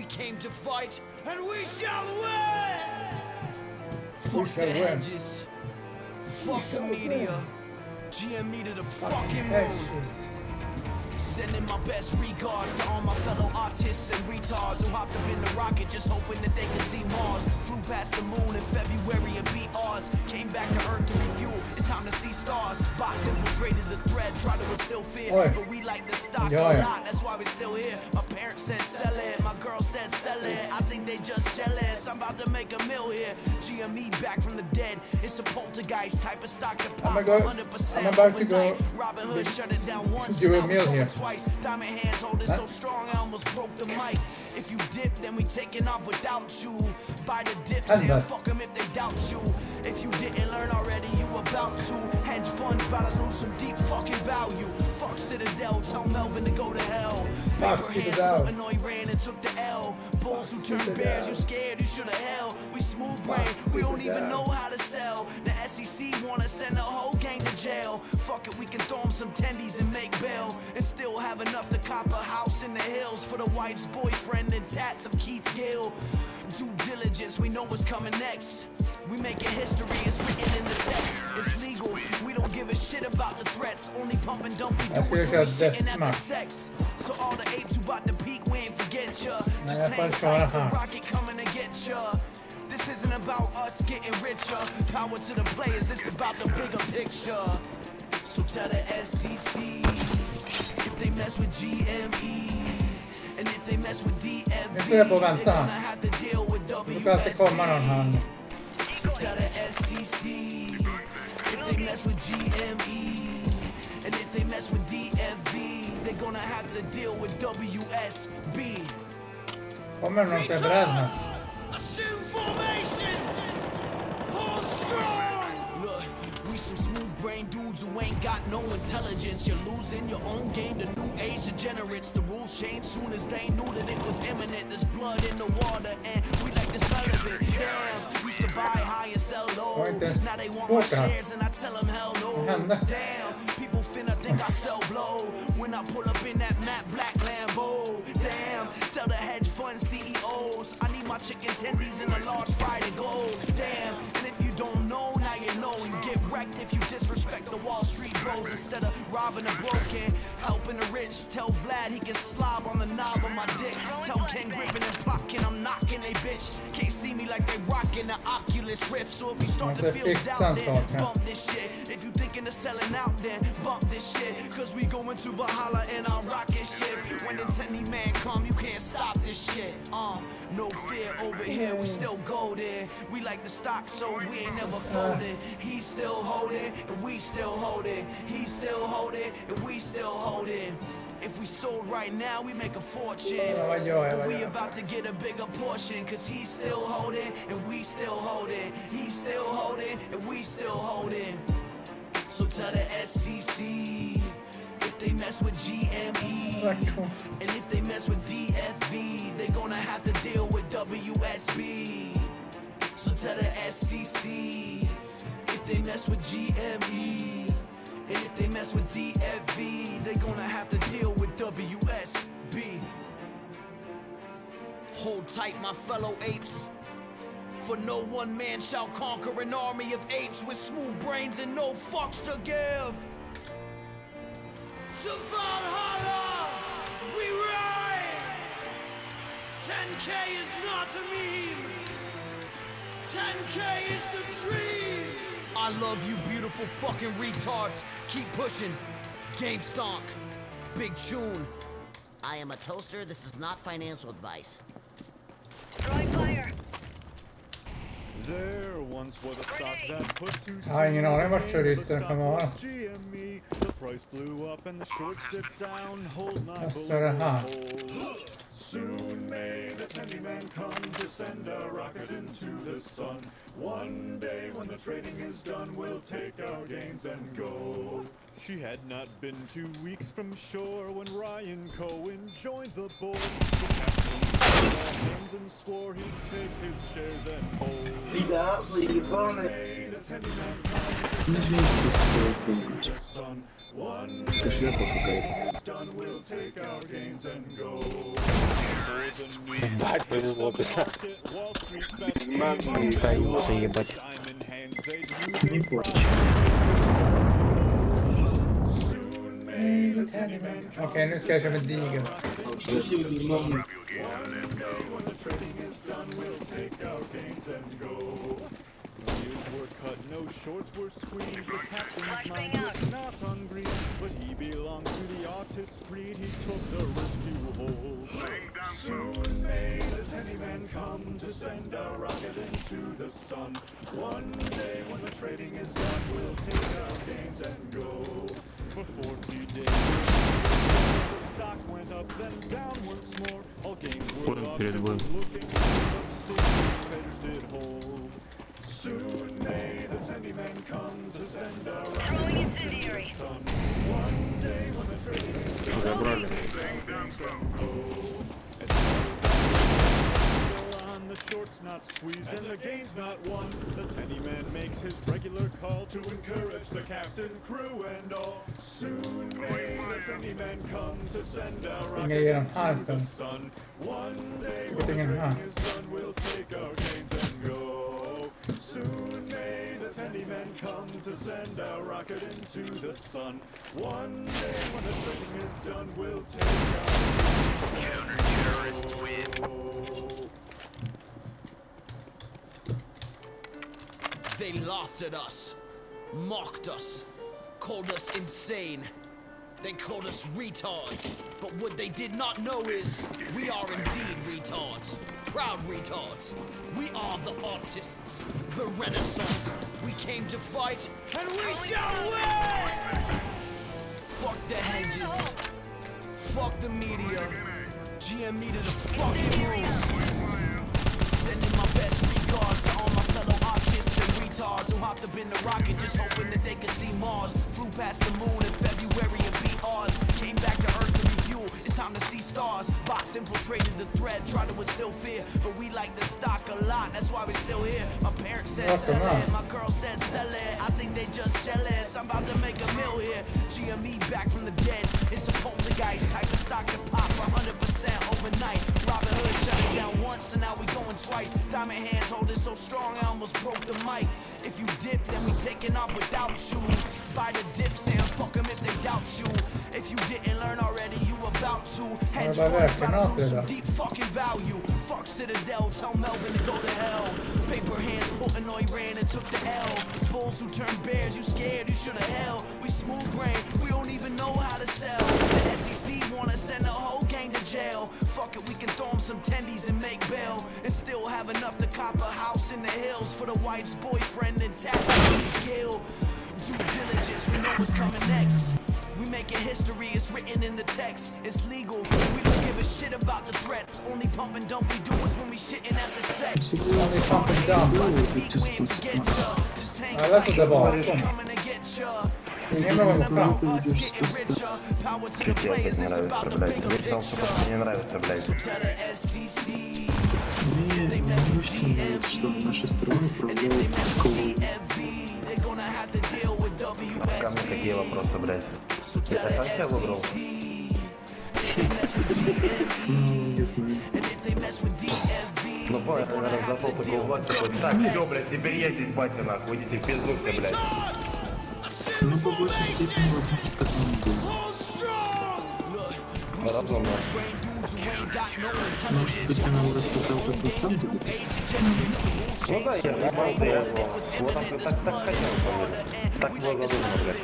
We came to fight, and we shall win! Fuck the hedges. Fuck the media. GM me to the fucking moon. Sending my best regards to all my fellow artists and retards who hopped up in the rocket just hoping that they could see Mars. Flew past the moon in February and beat odds. Came back to Earth to refuel. It's time to see stars. Box infiltrated the thread, tried to instill fear. But we like the stock a lot, that's why we're still here. My parents said sell it, my girl said sell it. I think they just jealous, I'm about to make a mill here. GME back from the dead. It's a poltergeist type of stock to pop 100%. I'm about to go Robin Hood shut it down once. do a meal here. Twice. Diamond hands holding so strong I almost broke the mic. If you dip, then we taking off without you. Buy the dips and fuck them if they doubt you. If you didn't learn already, you about to. Hedge funds about to lose some deep fucking value. Fuck Citadel, tell Melvin to go to hell. Paper hands floating on ran and took the L. Bulls who turn bears, you scared, you should have held. We smooth brain, we don't even know how to sell. The SEC wanna send a whole gang to jail. Fuck it, we can throw them some tendies and make bail. And still have enough to cop a house in the hills for the wife's boyfriend and tats of Keith Gill. Due diligence, we know what's coming next. We making history, it's written in the text. It's legal, we don't give a shit about the threats. Only pump and dump we do is when we shitting at the sex. So all the apes who bout to peak, we ain't forget ya. Just hang tight, the rocket coming to get ya. This isn't about us getting richer. Power to the players, it's about the bigger picture. So tell the SEC if they mess with GME. And if they mess with DFV, they're gonna have to deal with WSB. So tell the SEC if they mess with GME. And if they mess with DFV, they're gonna have to deal with WSB. Kommer någon till brädan? Assume formation. Hold strong. Look, we some smooth brain dudes who ain't got no intelligence. You're losing your own game. The new age degenerates. The rules change soon as they knew that it was imminent. There's blood in the water and we like the smell of it. Damn, used to buy high and sell low. Now they want my shares and I tell them hell no. Damn, people finna think I sell blow when I pull up in that matte black Lambo. Damn, tell the hedge fund CEOs I need my chicken tendies and a large fry to go. Damn, and if you don't know, now you know. You get wrecked if you disrespect the Wall Street bros. Instead of robbing the broken, helping the rich. Tell Vlad he can slob on the knob of my dick. Tell Ken Griffin and Plotkin I'm knocking they bitch. Can't see me like they rocking the Oculus Rift. So if you start to feel doubt, then bump this shit. If you thinking of selling out, then bump this shit. Cause we going to Valhalla in our rocket ship. When the Tenny man come, you can't stop this shit. No fear over here, we still golden. We like the stock, so we ain't never folded. He's still holding, and we still holding. He's still holding, and we still holding. If we sold right now, we make a fortune. But we about to get a bigger portion. Cause he's still holding, and we still holding. He's still holding, and we still holding. So tell the SEC if they mess with GME. And if they mess with DFV, they gonna have to deal with WSB. So tell the SEC if they mess with GME. And if they mess with DFV, they gonna have to deal with WSB. Hold tight, my fellow apes. For no one man shall conquer an army of apes with smooth brains and no fucks to give. To Valhalla, we ride. 10K is not a meme. 10K is the dream. I love you beautiful fucking retards. Keep pushing. Game stonk. Big tune. I am a toaster. This is not financial advice. Throwing fire. There once was a stock that put to Jag har ingen aning vart turisten kommer vara. GME. The price blew up and the shorts dipped down. Hold my Så är det här. Soon may the Tenny man come to send a rocket into the sun. One day when the trading is done, we'll take our gains and go. She had not been 2 weeks from shore when Ryan Cohen joined the board. The captain all hands and swore he'd take his shares and hold. Да, заебанный. May the Tendy Man come Не знаю, что стоит to the sun. One day Это шляпа when the какая-то. trading is done, we'll take our gains and go. Ебать, повезло писать. Wall Street bets Мамы, Да его заебать. diamond hands, they не плачь. soon may the Tendy Man come. Okej, nu ska jag köpa digel. Спасибо, мамы. One day when the trading is done, we'll take our gains and go. Wheels were cut, no shorts were squeezed. The captain's mind was not on green, but he belonged to the artist's creed. He took the risk to hold. Soon may the Tendy Man come to send our rocket into the sun. One day when the trading is done, we'll take our gains and go. For 40 days, the stock went up, then down once more. All gains were lost, it was looking good, but still these traders did hold. Soon may the Tendy Man come to send our rocket into the sun. One day when the trading is done, Забрали. still on, the shorts not squeezed and the gains not won. The Tendy Man makes his regular call to encourage the captain, crew, and all. Soon may the Tendy Man come to send our rocket genom into halsen. the sun. One day when the Ingen trading här. is done, we'll take our gains and go. Soon may the Tendy Man come to send our rocket into the sun. One day when the trading is done, we'll take our counter-terrorist win. They laughed at us, mocked us, called us insane. They called us retards. But what they did not know is we are indeed retards. Proud retards. We are the artists, the Renaissance. We came to fight, and we shall win! Fuck the hedges. Fuck the media. GM needed a fucking move. Sending my best regards to all my fellow artists and retards who hopped up in the rocket just hoping that they could see Mars. Flew past the moon in February and beat ours. Came back to Earth to refuel. It's time to see stars. Bots infiltrated the thread, tried to instill fear. But we like the stock a lot, that's why we're still here. My parents said sell it, my girl said sell it. I think they just jealous, I'm about to make a meal here. GME back from the dead. It's a poltergeist type of stock that pop 100% overnight. Robin Hood shut it down once and now we going twice. Diamond hands holding so strong I almost broke the mic. If you dip, then we taking off without you. Buy the dips and fuck them if they doubt you. If you didn't learn already, you about to. Hedge funds about to lose some deep fucking value. Fuck Citadel, tell Melvin to go to hell. Paper hands putting on ran and took the L. Bulls who turn bears, you scared, you should have held. We smooth brain, we don't even know how to sell. The SEC wanna send the whole gang to jail. Fuck it, we can throw them some tendies and make bail. And still have enough to cop a house in the hills for the wife's boyfriend and tattoo Gil. Due diligence, we know what's coming next. We making history, it's written in the text. It's legal, we don't give a shit about the threats. Only pump and dump we do is when we shitting at the sex. Only pump and dump. Alla så där bakom. Ingen med mig fram. Мне нравится, блядь. Мне не очень нравится, что наши страны управляют школой. Ко мне такие вопросы, блядь. Ты так вообще выбрал? Не знаю. Ну, понял, ты, наверное, зашел такой в лад, такой, так, всё, блядь, теперь ездить, батя, нахуй, идите в пизду все, блядь. Ну, по большей степени, возможно, так и не было. Разумно. Может быть, я нам рассказал, как на самом деле? Ну да, я наоборот, я его. Вот там ты так хотел, блядь. Так было задумано, блядь.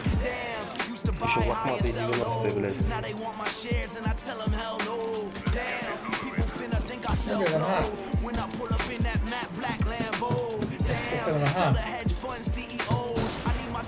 Еще лохматые 90-е, блядь.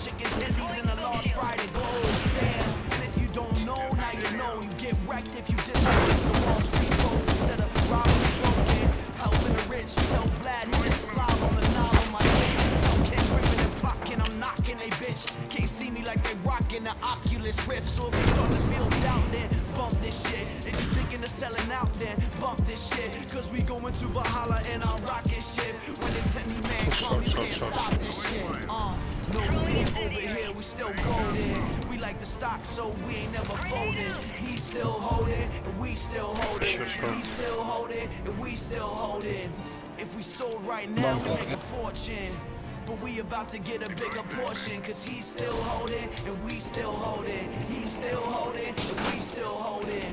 Chicken tendies and a large fried gold. Damn, and if you don't know, now you know. You get wrecked if you disrespect the Wall Street goals instead of robbing and broken. Helping the rich, tell Vlad he just slob on the knob on my dick. Tell Ken ripping and blocking, I'm knocking they bitch. Can't see me like they rocking the Oculus Rift. So if you start to feel doubt, then bump this shit. If you thinking of selling out, then bump this shit. Cause we going to Valhalla in our rocket ship. When it's any man come, you can't stop this shit. No fear over here, we still golden. We like the stock, so we ain't never folding. He's still holding, and we still holding. He's still holding, and we still holding. If we sold right now, we make a fortune. But we about to get a bigger portion. Cause he's still holding, and we still holding. He's still holding, and we still holding.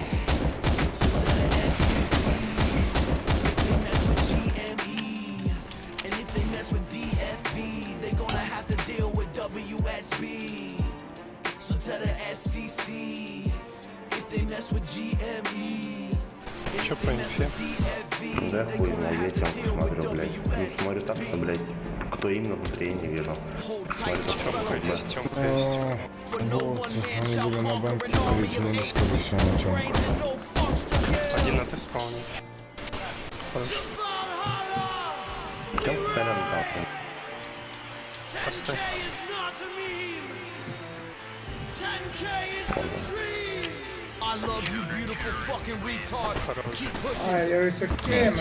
So to the SEC, if they mess with GME, and if they mess with DFB, they gonna have to deal with WSB. So to the SEC, if they mess with GME, Чё по инфе? Да хуй, я вечером посмотрю, блядь. Не смотрю так, что, блядь, кто именно внутри, я не вижу. Смотрю, Вот, они были на банке, смотрите, не скажу, что на чем. один на ты спауне. Хорошо. Идём в Citadel, да. Поставь. I love you, beautiful fucking retards. Keep pushing. Я и совсем,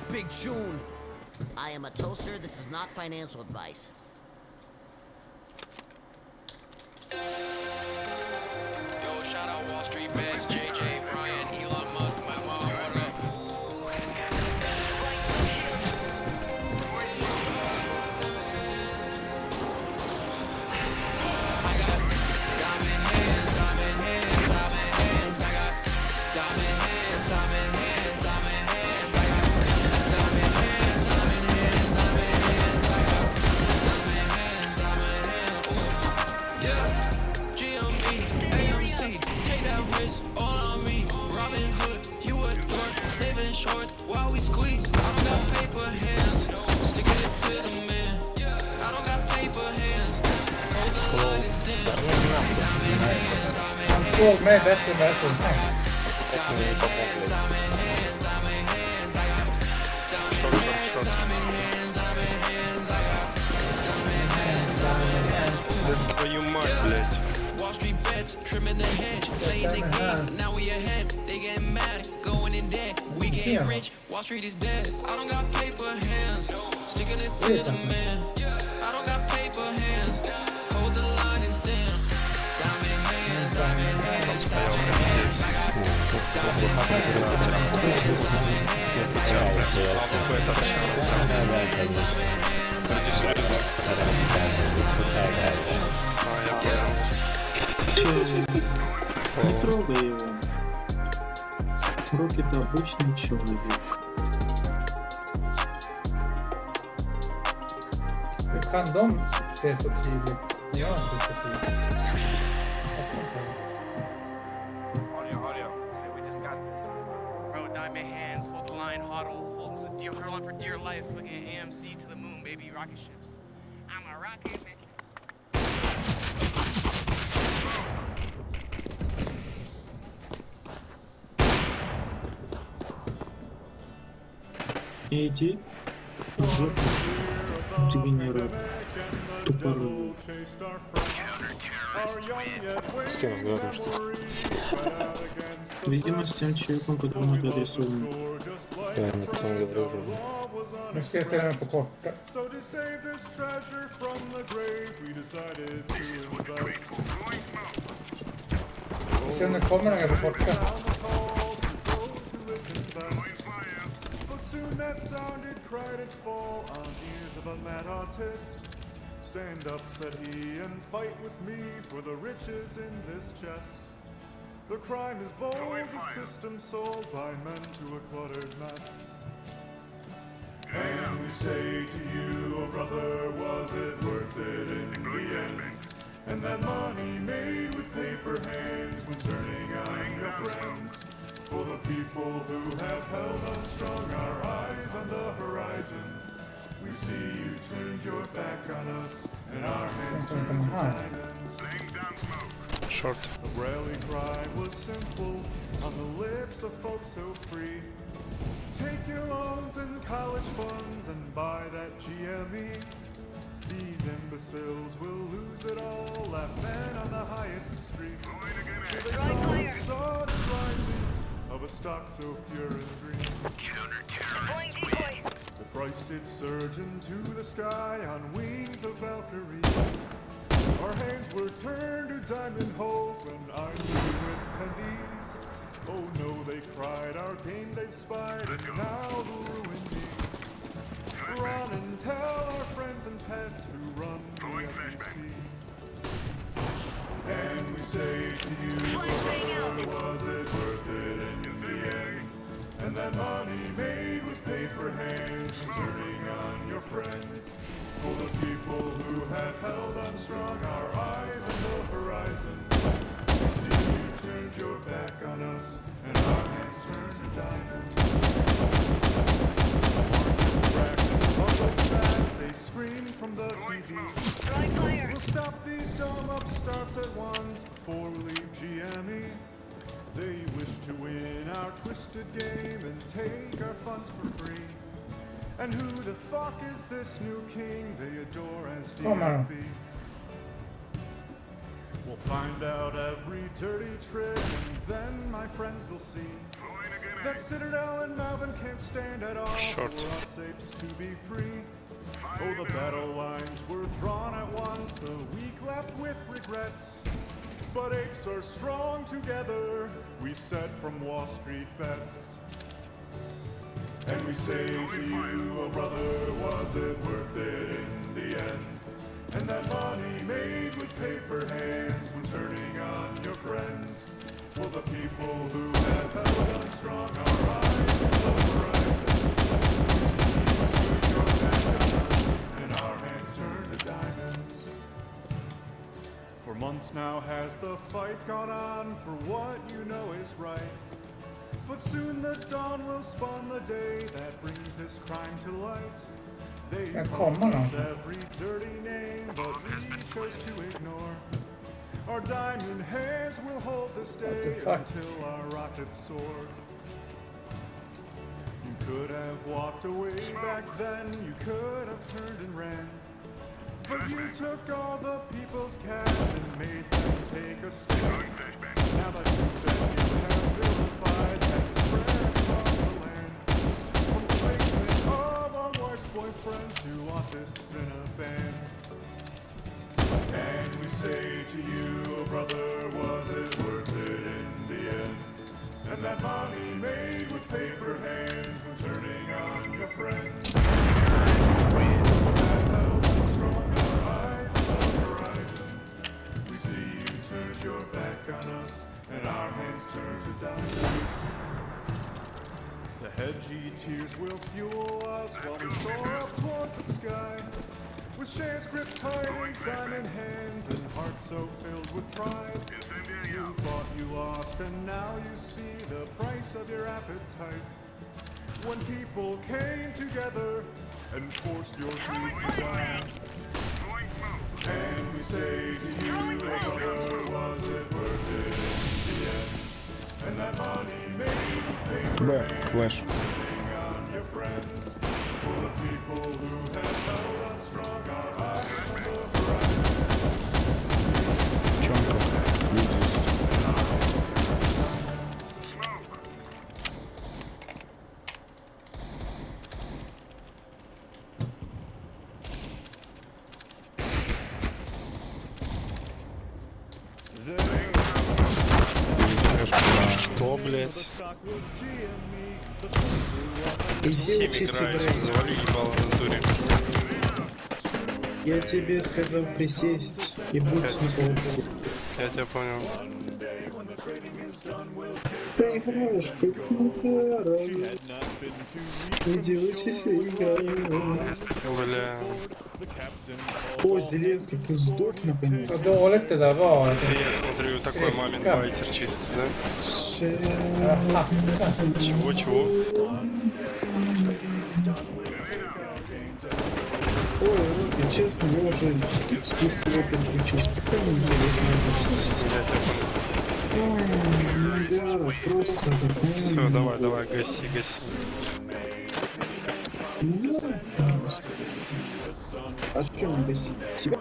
Big tune. I am a toaster. This is not financial advice. Yo, shout out Wall Street Bets, JJ, Brian, Elon Musk, my mom, what up? I got diamond hands, diamond hands, diamond hands. I got diamond hands, diamond hands, diamond hands. I got diamond hands, diamond hands, diamond hands. I got diamond hands, diamond hands. Ooh. Yeah. GME, AMC, take that risk all on me. Robin Hood, you a dork, saving shorts while we squeeze. I don't got paper hands, sticking it to the man. I don't got paper hands, hold the line and stand. Diamond hands, diamond hands. Såg mig bättre. Diamond hands, diamond hands, diamond hands. I got diamond hands, diamond hands, diamond hands. I got diamond hands, diamond hands. Твою мать, блядь. Wall Street bets, trimming the hedge, playing the game, but now we ahead. They getting mad, going in debt. We getting rich, Wall Street is dead. I don't got paper hands, sticking it to the man. I don't got paper hands, hold the line and stand. Diamond hands, diamond hands, diamond hands. I got diamond hands, diamond hands, diamond hands. I got diamond hands, diamond Не трогай его. Рок — это обычный человек. Hur kan de se så tydligt? Jag är inte så tydligt. Bro, diamond hands, hold the line, huddle, hold on for dear life. Fucking AMC to the moon, baby, rocket ships. I'm a rocket man. Иди в жопу, дегенерат, тупорылый. С кем разговариваешь тут? Видимо, с тем человеком, которому ты рисован. Я ни о чем не говорю уже. Ну, с кем ты покупка? Sen kommer den här borta. But soon that sounded cried it fall on ears of a mad artist. Stand up, said he, and fight with me for the riches in this chest. The crime is bold, the system sold by men to a cluttered mess. And we say to you, oh brother, was it worth it in the end? And that money made with paper hands when turning on your friends. For the people who have held on strong our eyes on the horizon. We see you turned your back on us, and our hands turned to diamonds. Short. The rally cry was simple on the lips of folks so free. Take your loans and college funds and buy that GME. These imbeciles will lose it all, laugh men on the highest street. They saw the sudden rising of a stock so pure and green. Deploying decoy. The price did surge into the sky on wings of Valkyrie. Our hands were turned to diamond hope and idly with tendies. Oh no, they cried, our game they've spied and now will ruin me. Run and tell our friends and pets who run the SEC. And we say to you, brother, was it worth it in the end? And that money made with paper hands and turning on your friends. For the people who have held unstrung our eyes on the horizon. We see you turned your back on us and our hands turned to diamonds. Fast, they scream from the TV. Drawing fire. We'll stop these dumb upstarts at once before we leave GME. They wish to win our twisted game and take our funds for free. And who the fuck is this new king they adore as DFE? We'll find out every dirty trick and then, my friends, they'll see that Citadel and Melvin can't stand at all for us apes to be free. Oh, the battle lines were drawn at once, the weak left with regrets. But apes are strong together, we said from Wall Street bets. And we say to you, oh brother, was it worth it in the end? And that money made with paper hands when turning on your friends. For the people who have held unstrung our eyes on the horizon. We see you turn your back on us, and our hands turn to diamonds. For months now has the fight gone on for what you know is right. But soon the dawn will spawn the day that brings this crime to light. They call us every dirty name, but we chose to ignore. Our diamond hands will hold this day until our rockets soar. You could have walked away back then, you could have turned and ran. But you took all the people's cash and made them take a stand. Now the truth that you have vilified has spread across the land. From the basement of our wife's boyfriends to artists in a band. And we say to you, oh brother, was it worth it in the end? And that money made with paper hands when turning on your friends. That held strong our eyes on the horizon. We see you turned your back on us, and our hands turn to diamonds. The hedgy tears will fuel us while we soar up toward the sky. With shares gripped tight in diamond hands and hearts so filled with pride. You thought you lost and now you see the price of your appetite. When people came together and forced your greed to die. And we say to you, oh brother, was it worth it in the end? And that money made paper hands on your friends. For the people who have held unstrung our eyes on the horizon. Что, блять? Всем играющим завали ебало в натуре. Я тебе сказал присесть и будь снизу. Я тебя понял. Ты играешь, как мухара. Иди учись играть. Бля. О, Зеленский, ты сдох наконец. Vad dåligt det där var. Ты, я смотрю, такой мамин байтер чистый, да? Чего? Ой, я честно, я уже спустил переключился. Такая интересная. Да, просто. Все, давай, гаси. А что не гасить? Тебя?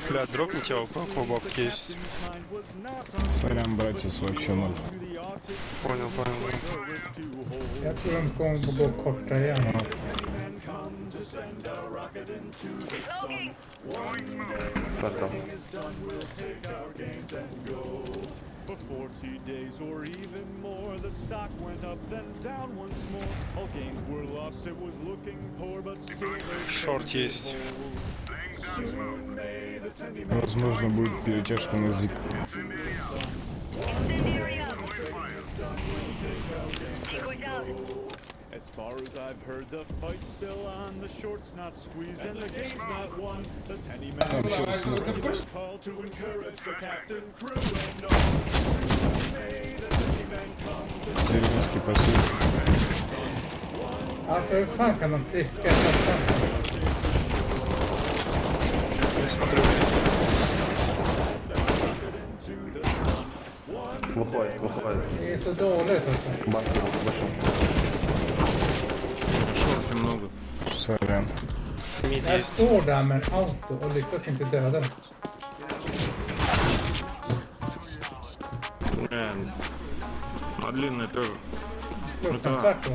Бля, дропните его, по бабке есть. Сорян, братец, вообще ноль. Понял. Jag tror de kommer få gå korta igen. Пардон. For 40 days or even more, the stock went up, then down once more. All gains were lost, it was looking poor, but still there's Шорт есть. soon may the Tendyman Возможно, будет перетяжка на зик. Incendiary out. Decoys out. As far as I've heard, the fight's still on, the short's not squeezed, and the game's not won. The Tendyman call to encourage the captain, crew, and all. Soon may the Tendyman come to Деревенский посыл. Alltså hur fan kan de klicka detta? Я смотрю. Выходит. Det är så dåligt alltså. Банки вышел. Шорт немного. Сорян. Мид Jag есть. står där med en auto och lyckas inte döda. А длинный тоже. Fruktansvärt då.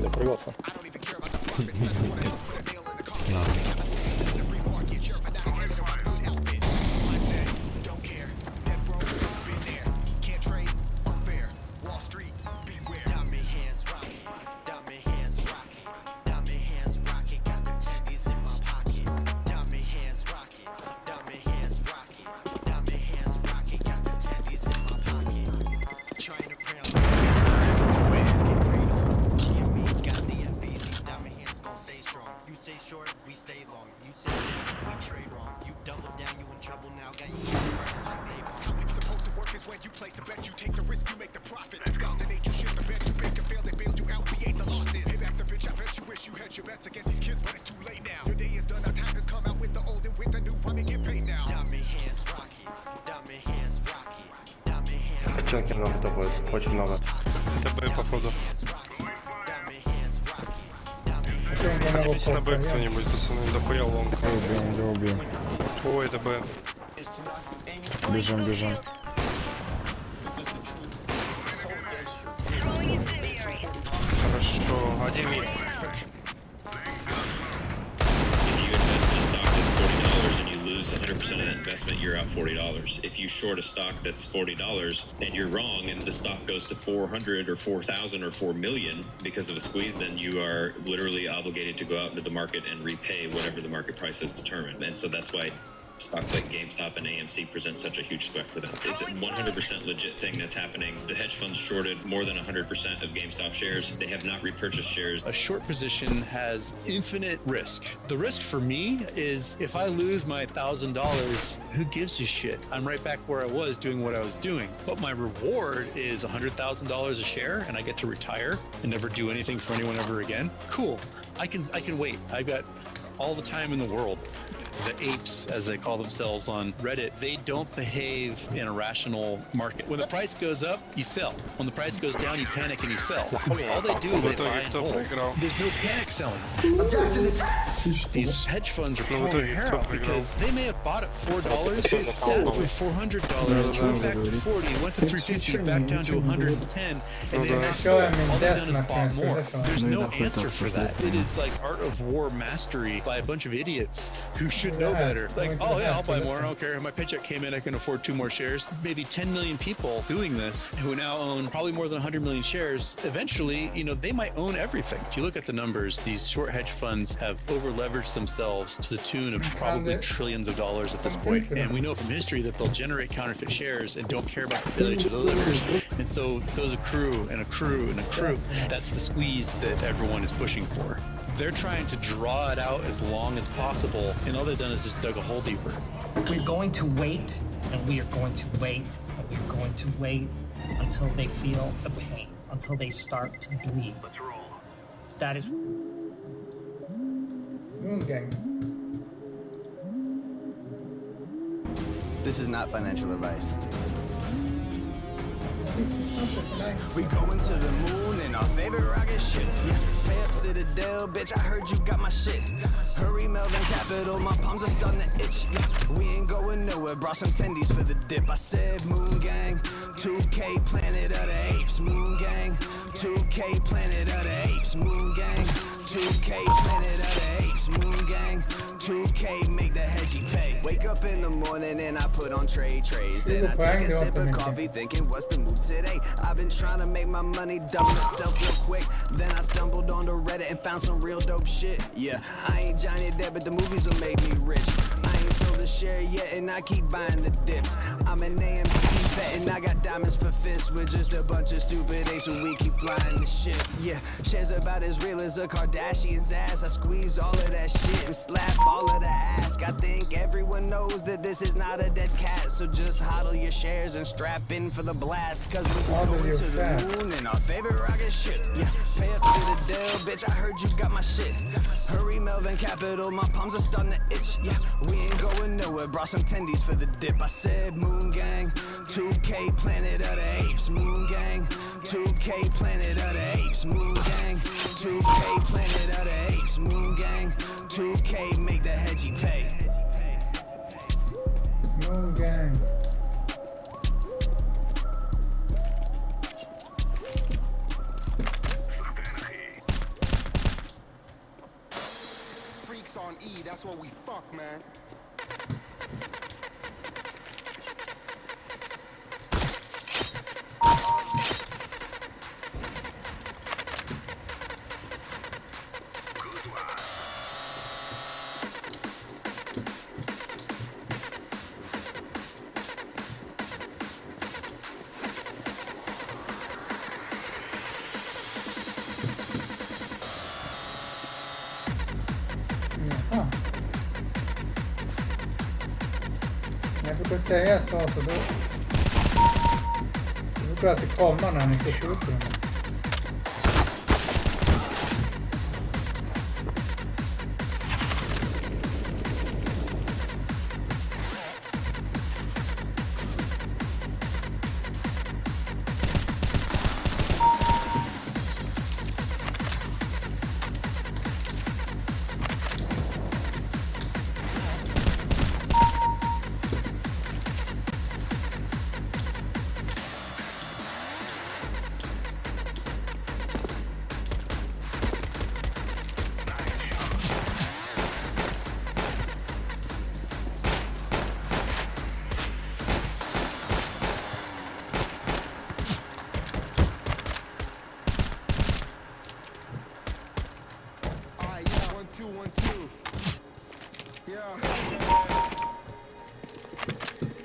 Да, привет. Девчонки много кто будет, очень много. Это Б, походу. Отбейте на Б кто-нибудь, пацаны, дохуя лонг. Убьем. О, это Б. Бежим. Throwing incendiary. Хорошо, один мид. If you invest in a stock that's $40 and you lose 100% of that investment, you're out $40. If you short a stock that's $40 and you're wrong and the stock goes to 400 or 4,000 or 4 million because of a squeeze, then you are literally obligated to go out into the market and repay whatever the market price has determined. And so that's why stocks like GameStop and AMC present such a huge threat for them. It's a 100% legit thing that's happening. The hedge funds shorted more than 100% of GameStop shares. They have not repurchased shares. A short position has infinite risk. The risk for me is if I lose my $1,000, who gives a shit? I'm right back where I was doing what I was doing. But my reward is $100,000 a share and I get to retire and never do anything for anyone ever again. Cool. I can wait. I've got all the time in the world. The apes, as they call themselves on Reddit, they don't behave in a rational market. When the price goes up, you sell. When the price goes down, you panic and you sell. All they do is they buy and hold. There's no panic selling. These hedge funds are pulling hair out because they may have bought at $4, sat for $400, went back to 40, went to 350, back down to 110, and they maxed out. All they've done is bought more. There's no answer for that. It is like art of war mastery by a bunch of idiots who should know better. Like, oh yeah, I'll buy more, I don't care. My paycheck came in, I can afford 2 more shares. Maybe 10 million people doing this who now own probably more than 100 million shares. Eventually, you know, they might own everything. If you look at the numbers, these short hedge funds have over-leveraged themselves to the tune of probably trillions of dollars at this point. And we know from history that they'll generate counterfeit shares and don't care about the failure to delivers. And so those accrue and accrue and accrue. That's the squeeze that everyone is pushing for. They're trying to draw it out as long as possible, and all they've done is just dug a hole deeper. We're going to wait, and we are going to wait, and we are going to wait until they feel the pain, until they start to bleed. Let's roll. That is... Moon Gang. This is not financial advice. We going to the moon in our favorite rocket ship. Yeah, pay up Citadel, bitch, I heard you got my shit. Hurry, Melvin, capital, my palms are starting to itch. Yeah, we ain't going nowhere, brought some tendies for the dip. I said moon gang, 2K planet of the apes. Moon gang, 2K planet of the apes. Moon gang, 2K planet of the apes. Moon gang, 2K make the hedgy pay. Wake up in the morning and I put on trays. Then I take a sip of coffee thinking what's the move today. I've been trying to make my money dump myself real quick. Then I stumbled onto Reddit and found some real dope shit. Yeah, I ain't Johnny Depp, but the movies will make me rich. I ain't sold a share yet and I keep buying the dips. I'm an AMC vet and I got diamonds for fists with just a bunch of stupid apes and we keep flying the shit. Yeah, shares about as real as a Kardashian's ass. I squeeze all of that shit and slap all of the ass. I think everyone knows that this is not a dead cat, so just hodl your shares and strap in for the blast. Cause we're going to the moon in our favorite rocket ship. Yeah, pay up Citadel, bitch, I heard you got my shit. Hurry, Melvin, capital, my palms are starting to itch. Yeah, we ain't going nowhere, brought some tendies for the dip. I said moon gang, 2K planet of the apes. Moon gang, 2K planet of the apes. Moon gang, 2K planet of the apes. Moon gang, 2K make the hedgy pay. Moon Gang. Freaks on E, that's what we fuck, man. Jag brukar säga så då brukar alltid komma när ni ska skjuta dem.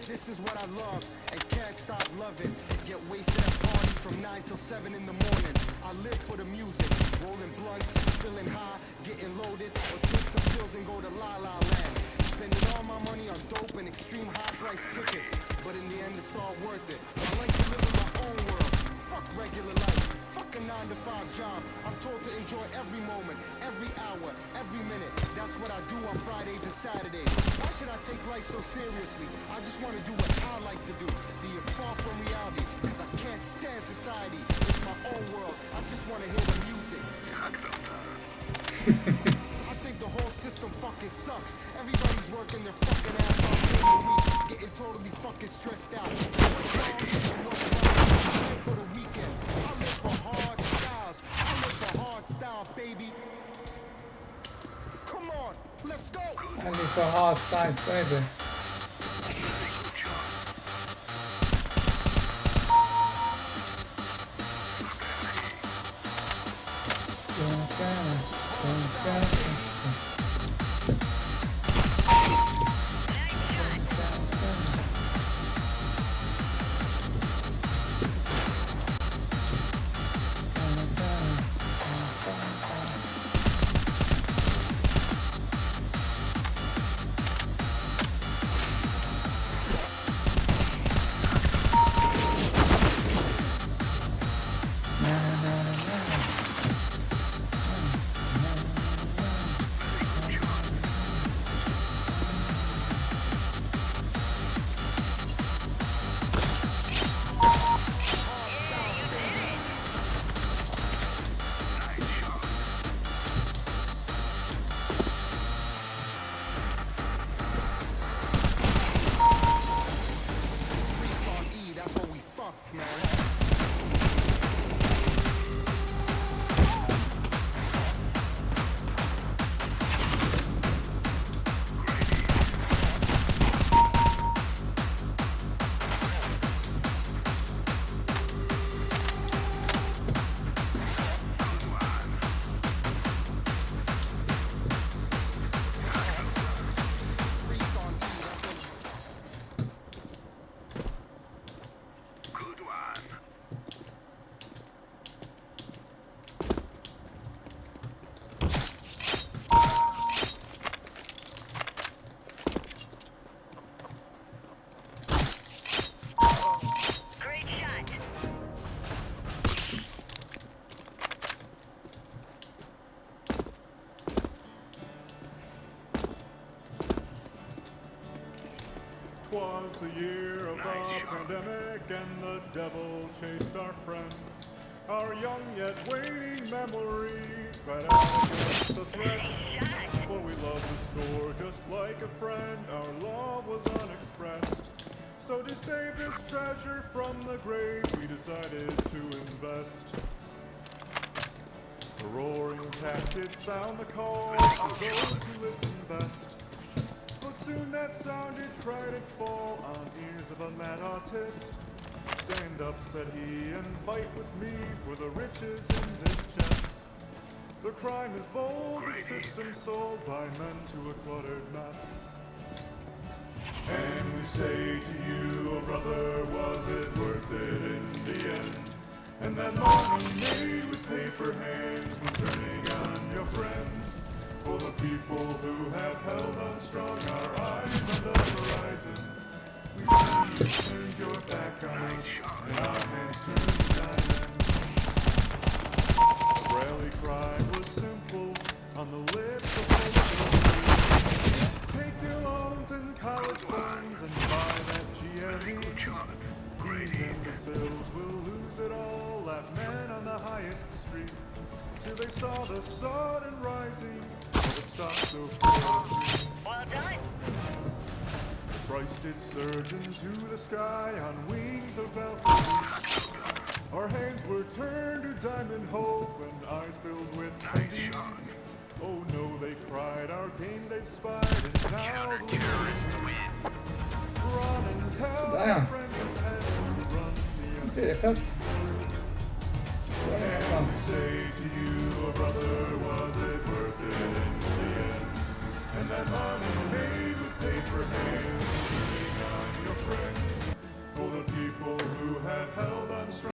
This is what I love and can't stop loving. Get wasted at parties from 9 till 7 in the morning. I live for the music, rolling blunts, feeling high, getting loaded, or take some pills and go to La La Land. Spending all my money on dope and extreme high price tickets, but in the end it's all worth it. I like to live in my own world. Fuck regular life. Fuck a 9-to-5 job. I'm told to enjoy every moment, every hour, every minute. That's what I do on Fridays and Saturdays. Why should I take life so seriously? I just want to do what I like to do, being far from reality, because I can't stand society. It's my own world. I just want to hear the music. I think the whole system fucking sucks. Everybody's working their fucking ass off during the week, getting totally fucking stressed out. What's wrong and what's right? I live for the weekend. I live for hard styles. I live for hard style, baby. Come on, let's go. I live for hard style, baby. 'Twas the year of the pandemic and the devil chased our friend. Our young yet waiting memories cried out against the threat. For we loved the store just like a friend, our love was unexpressed. So to save this treasure from the grave, we decided to invest. The roaring caskets sound the call of those who listen best. But soon that sound it cried it fall on ears of a mad artist. Stand up, said he, and fight with me for the riches in this chest. The crime is bold, the system sold by men to a cluttered mess. And we say to you, oh brother, was it worth it in the end? And that money made with paper hands when turning on your friends. For the people who have held on strong, our eyes on the horizon. We see you turned your back on us, and our hands turned to diamonds. The rally cry was simple on the lips of folks. Take your loans and college funds and buy that GLE. These imbeciles will lose it all, laughed men on the highest street, till they saw the sudden rising of the stock so pure. Well done. The price did surge into the sky on wings of Valkyrie. Our hands were turned to diamond hope and eyes filled with tendies. Oh no, they cried, our game they've spied, and now the terrorists win. Run and tell your friends and pets to run the Интересно. And we say to you,